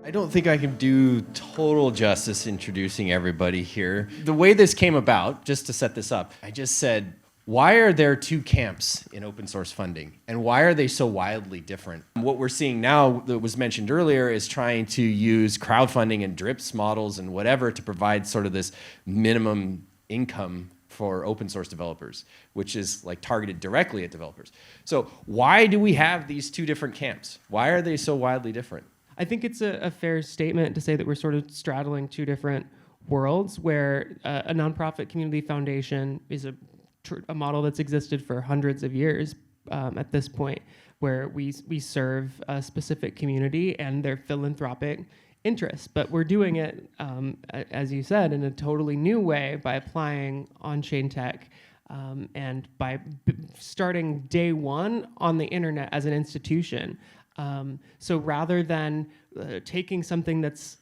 I don't think I can do total justice introducing everybody here. The way this came about, just to set this up, I just said, why are there two camps in open source funding? And why are they so wildly different? What we're seeing now that was mentioned earlier is trying to use crowdfunding and DRIPS models and whatever to provide sort of this minimum income for open source developers, which is like targeted directly at developers. So why do we have these two different camps? Why are they so wildly different? I think it's a fair statement to say that we're sort of straddling two different worlds where a nonprofit community foundation is a model that's existed for hundreds of years at this point, where we serve a specific community and their philanthropic interests. But we're doing it, as you said, in a totally new way by applying on-chain tech and by starting day one on the internet as an institution. So rather than taking something that's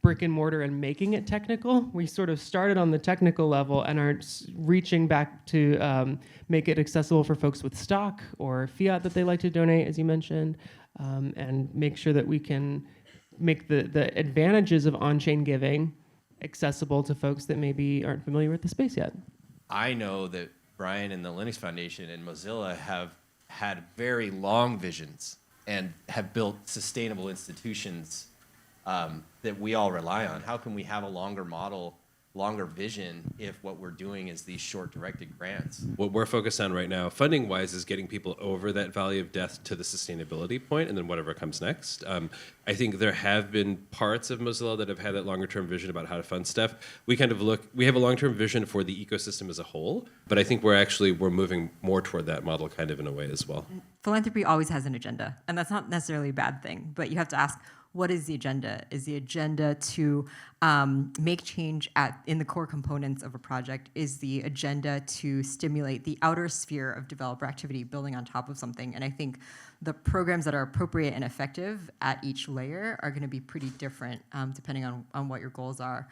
brick and mortar and making it technical, we sort of started on the technical level and are reaching back to make it accessible for folks with stock or fiat that they like to donate, as you mentioned, and make sure that we can make the advantages of on-chain giving accessible to folks that maybe aren't familiar with the space yet. I know that Brian and the Linux Foundation and Mozilla have had very long visions and have built sustainable institutions that we all rely on. How can we have a longer model, longer vision, if what we're doing is these short directed grants? What we're focused on right now, funding-wise, is getting people over that valley of death to the sustainability point, and then whatever comes next. I think there have been parts of Mozilla that have had that longer-term vision about how to fund stuff. We have a long-term vision for the ecosystem as a whole, but I think we're moving more toward that model kind of in a way as well. Philanthropy always has an agenda, and that's not necessarily a bad thing, but you have to ask, what is the agenda? Is the agenda to make change in the core components of a project? Is the agenda to stimulate the outer sphere of developer activity building on top of something? And I think the programs that are appropriate and effective at each layer are going to be pretty different depending on what your goals are.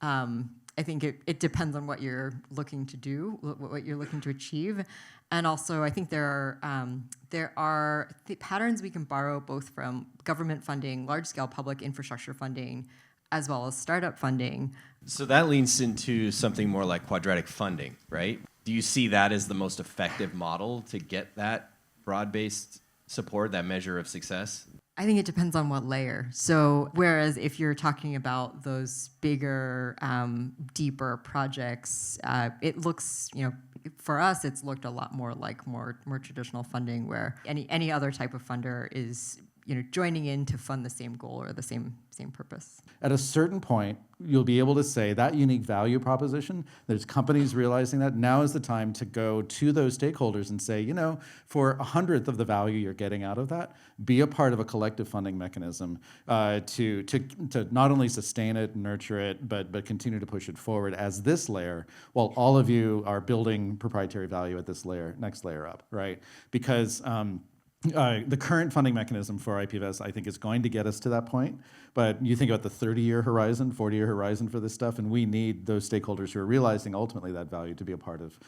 I think it depends on what you're looking to do, what you're looking to achieve. And also, I think there are the patterns we can borrow both from government funding, large-scale public infrastructure funding, as well as startup funding. So that leans into something more like quadratic funding, right? Do you see that as the most effective model to get that broad-based support, that measure of success? I think it depends on what layer. So whereas if you're talking about those bigger, deeper projects, it looks, for us, it's looked a lot more like more traditional funding where any other type of funder is joining in to fund the same goal or the same purpose. At a certain point, you'll be able to say that unique value proposition, there's companies realizing that now is the time to go to those stakeholders and say, for 1/100th of the value you're getting out of that, be a part of a collective funding mechanism to not only sustain it, nurture it, but continue to push it forward as this layer, while all of you are building proprietary value at this layer, next layer up, right? Because the current funding mechanism for IPFS, I think, is going to get us to that point. But you think about the 30-year horizon, 40-year horizon for this stuff, and we need those stakeholders who are realizing ultimately that value to be a part of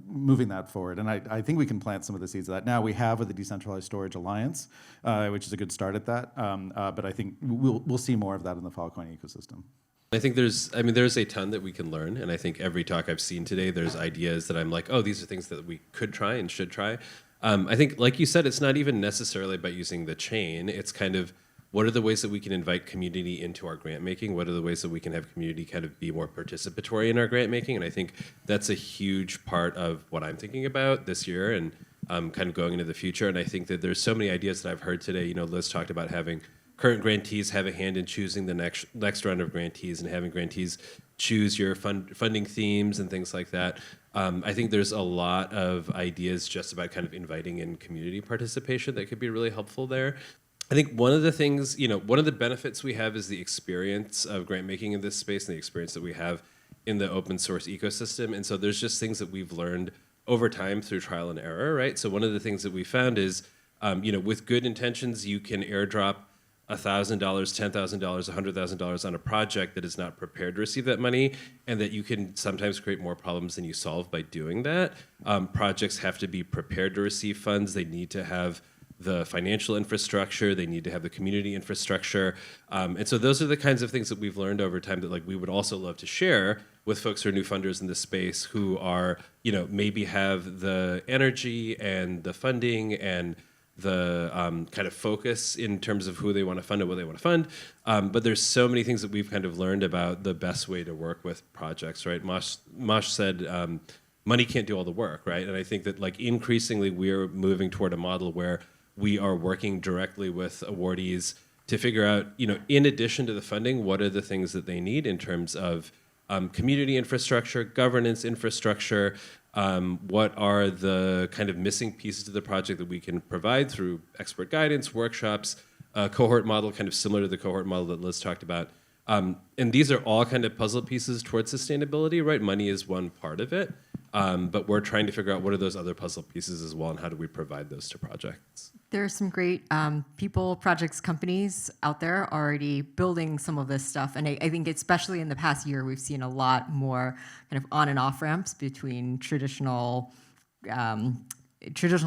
moving that forward. And I think we can plant some of the seeds of that. Now we have with the Decentralized Storage Alliance, which is a good start at that. But I think we'll see more of that in the Filecoin ecosystem. I think there's a ton that we can learn, and I think every talk I've seen today, there's ideas that I'm like, oh, these are things that we could try and should try. I think, like you said, it's not even necessarily about using the chain. It's kind of, what are the ways that we can invite community into our grant making? What are the ways that we can have community kind of be more participatory in our grant making? And I think that's a huge part of what I'm thinking about this year and kind of going into the future. And I think that there's so many ideas that I've heard today. Liz talked about having current grantees have a hand in choosing the next round of grantees and having grantees choose your funding themes and things like that. I think there's a lot of ideas just about kind of inviting in community participation that could be really helpful there. I think one of the things, one of the benefits we have is the experience of grant making in this space and the experience that we have in the open source ecosystem. And so there's just things that we've learned over time through trial and error, right? So one of the things that we found is, with good intentions, you can airdrop $1,000, $10,000, $100,000 on a project that is not prepared to receive that money, and that you can sometimes create more problems than you solve by doing that. Projects have to be prepared to receive funds. They need to have the financial infrastructure, they need to have the community infrastructure. And so those are the kinds of things that we've learned over time that like we would also love to share with folks who are new funders in this space who are, maybe have the energy and the funding and the kind of focus in terms of who they want to fund and what they want to fund. But there's so many things that we've kind of learned about the best way to work with projects, right? Mosh said, money can't do all the work, right? And I think that like increasingly we're moving toward a model where we are working directly with awardees to figure out, in addition to the funding, what are the things that they need in terms of community infrastructure, governance infrastructure, what are the kind of missing pieces to the project that we can provide through expert guidance, workshops, a cohort model kind of similar to the cohort model that Liz talked about. And these are all kind of puzzle pieces towards sustainability, right? Money is one part of it, but we're trying to figure out what are those other puzzle pieces as well and how do we provide those to projects. There are some great people, projects, companies out there already building some of this stuff. And I think especially in the past year, we've seen a lot more kind of on and off ramps between traditional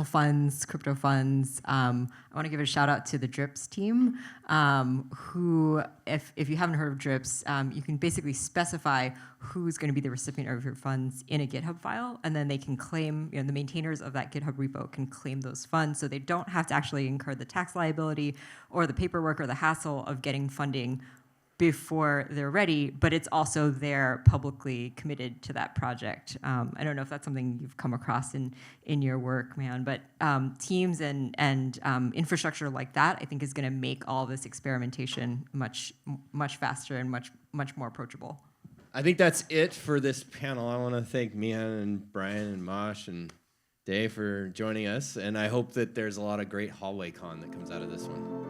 funds, crypto funds. I want to give a shout out to the DRIPS team, who, if you haven't heard of DRIPS, you can basically specify who's going to be the recipient of your funds in a GitHub file, and then they can claim, the maintainers of that GitHub repo can claim those funds, so they don't have to actually incur the tax liability or the paperwork or the hassle of getting funding before they're ready, but it's also they're publicly committed to that project. I don't know if that's something you've come across in your work, man, but teams and infrastructure like that, I think, is going to make all this experimentation much faster and much more approachable. I think that's it for this panel. I want to thank Mehan and Brian and Mosh and Dae for joining us, and I hope that there's a lot of great hallway con that comes out of this one.